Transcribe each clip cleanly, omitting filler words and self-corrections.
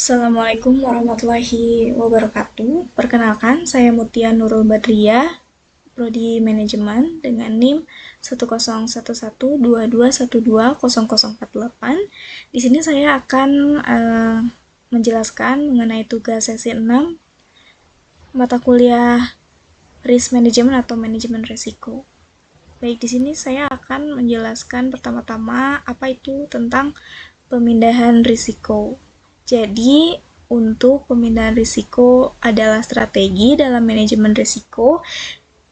Assalamualaikum warahmatullahi wabarakatuh. Perkenalkan, saya Mutia Nurul Badriyah, Prodi Manajemen dengan NIM 1011122120048. Di sini saya akan menjelaskan mengenai tugas sesi 6 mata kuliah Risk Management atau Manajemen Risiko. Baik, di sini saya akan menjelaskan pertama-tama apa itu tentang pemindahan risiko. Jadi, untuk pemindahan risiko adalah strategi dalam manajemen risiko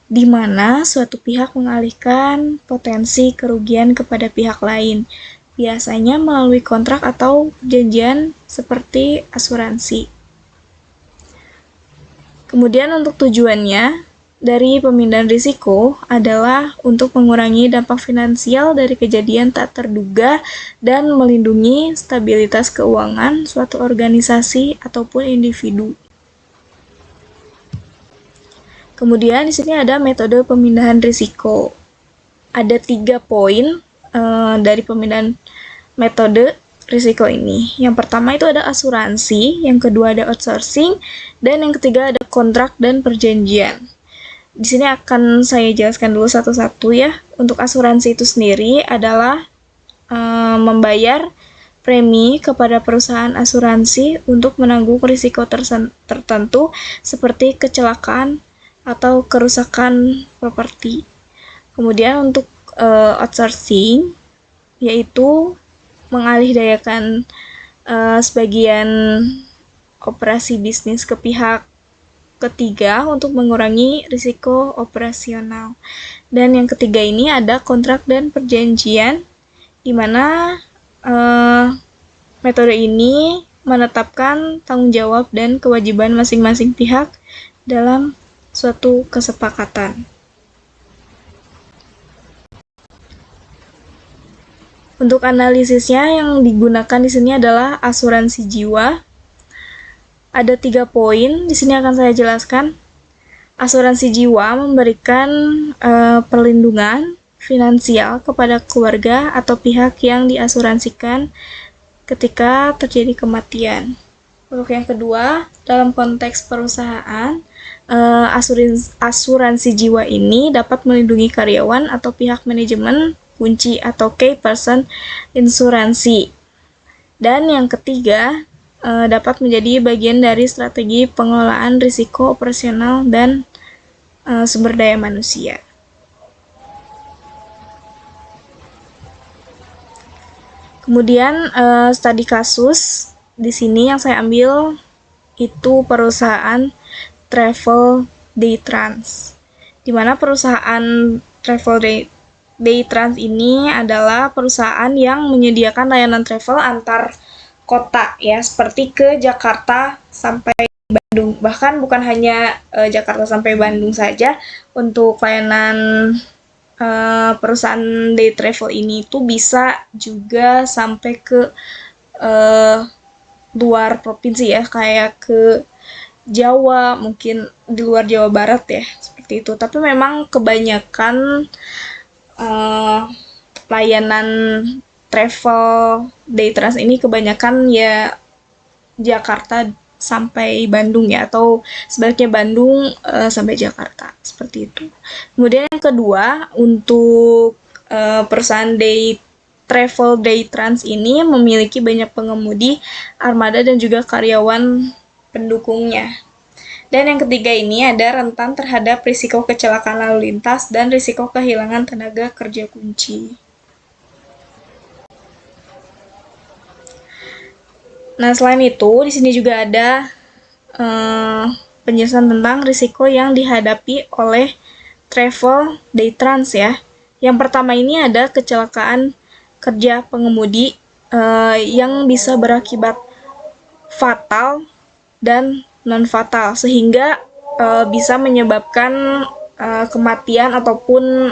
di mana suatu pihak mengalihkan potensi kerugian kepada pihak lain, biasanya melalui kontrak atau perjanjian seperti asuransi. Kemudian untuk tujuannya dari pemindahan risiko adalah untuk mengurangi dampak finansial dari kejadian tak terduga dan melindungi stabilitas keuangan suatu organisasi ataupun individu. Kemudian di sini ada metode pemindahan risiko. Ada 3 poin dari pemindahan metode risiko ini. Yang pertama itu ada asuransi, yang kedua ada outsourcing, dan yang ketiga ada kontrak dan perjanjian. Di sini akan saya jelaskan dulu satu-satu ya. Untuk asuransi itu sendiri adalah membayar premi kepada perusahaan asuransi untuk menanggung risiko tertentu seperti kecelakaan atau kerusakan properti. Kemudian untuk outsourcing yaitu mengalihdayakan sebagian operasi bisnis ke pihak ketiga untuk mengurangi risiko operasional. Dan yang ketiga ini ada kontrak dan perjanjian, di mana metode ini menetapkan tanggung jawab dan kewajiban masing-masing pihak dalam suatu kesepakatan. Untuk analisisnya yang digunakan di sini adalah asuransi jiwa. Ada 3 poin, di sini akan saya jelaskan. Asuransi jiwa memberikan perlindungan finansial kepada keluarga atau pihak yang diasuransikan ketika terjadi kematian. Untuk yang kedua, dalam konteks perusahaan, asuransi jiwa ini dapat melindungi karyawan atau pihak manajemen kunci atau key person insuransi. Dan yang ketiga, dapat menjadi bagian dari strategi pengelolaan risiko operasional dan sumber daya manusia. Kemudian studi kasus di sini yang saya ambil itu perusahaan Travel Daytrans, di mana perusahaan Travel Daytrans ini adalah perusahaan yang menyediakan layanan travel antar kota ya, seperti ke Jakarta sampai Bandung. Bahkan bukan hanya Jakarta sampai Bandung saja, untuk layanan perusahaan day travel ini itu bisa juga sampai ke luar provinsi ya, kayak ke Jawa, mungkin di luar Jawa Barat ya, seperti itu. Tapi memang kebanyakan layanan travel Daytrans ini kebanyakan ya Jakarta sampai Bandung ya, atau sebaliknya Bandung sampai Jakarta, seperti itu. Kemudian yang kedua, untuk perusahaan Travel Daytrans ini memiliki banyak pengemudi, armada, dan juga karyawan pendukungnya. Dan yang ketiga ini ada rentan terhadap risiko kecelakaan lalu lintas dan risiko kehilangan tenaga kerja kunci. Nah, selain itu, di sini juga ada penjelasan tentang risiko yang dihadapi oleh Travel Daytrans ya. Yang pertama ini ada kecelakaan kerja pengemudi yang bisa berakibat fatal dan non-fatal, sehingga bisa menyebabkan kematian ataupun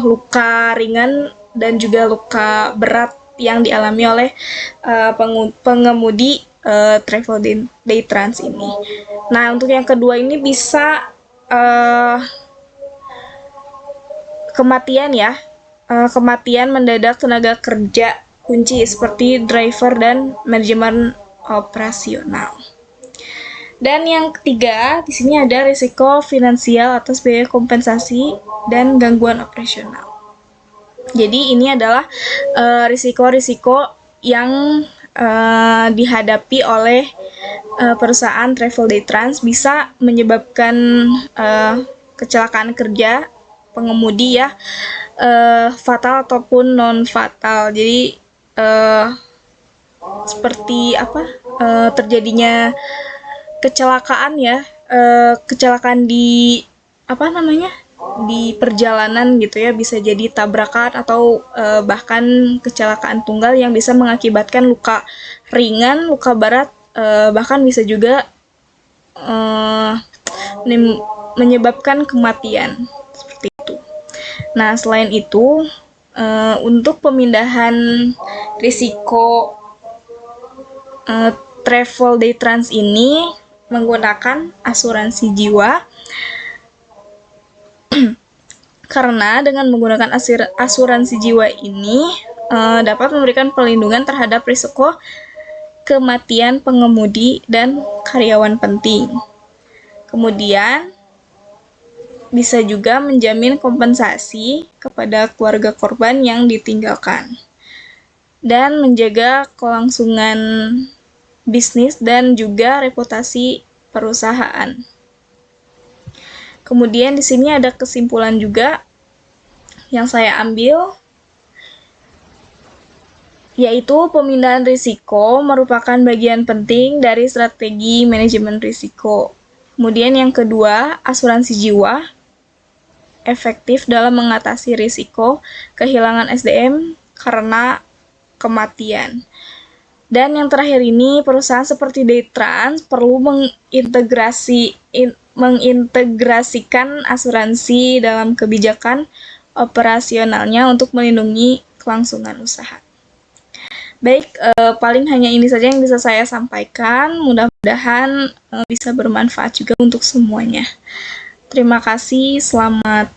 luka ringan dan juga luka berat yang dialami oleh pengemudi Travel Daytrans ini. Nah, untuk yang kedua ini bisa kematian ya, kematian mendadak tenaga kerja kunci seperti driver dan manajemen operasional. Dan yang ketiga, di sini ada risiko finansial atas biaya kompensasi dan gangguan operasional. Jadi ini adalah risiko-risiko yang dihadapi oleh perusahaan travel day trans, bisa menyebabkan kecelakaan kerja pengemudi ya, fatal ataupun non fatal. Jadi seperti terjadinya kecelakaan ya, kecelakaan di di perjalanan gitu ya, bisa jadi tabrakan atau bahkan kecelakaan tunggal yang bisa mengakibatkan luka ringan, luka berat, bahkan bisa juga menyebabkan kematian seperti itu. Nah, selain itu untuk pemindahan risiko travel day trans ini menggunakan asuransi jiwa, karena dengan menggunakan asuransi jiwa ini dapat memberikan perlindungan terhadap risiko kematian pengemudi dan karyawan penting. Kemudian bisa juga menjamin kompensasi kepada keluarga korban yang ditinggalkan dan menjaga kelangsungan bisnis dan juga reputasi perusahaan. Kemudian di sini ada kesimpulan juga yang saya ambil, yaitu pemindahan risiko merupakan bagian penting dari strategi manajemen risiko. Kemudian yang kedua, asuransi jiwa efektif dalam mengatasi risiko kehilangan SDM karena kematian. Dan yang terakhir ini, perusahaan seperti day trans perlu mengintegrasikan asuransi dalam kebijakan operasionalnya untuk melindungi kelangsungan usaha. Baik, paling hanya ini saja yang bisa saya sampaikan. Mudah-mudahan bisa bermanfaat juga untuk semuanya. Terima kasih, selamat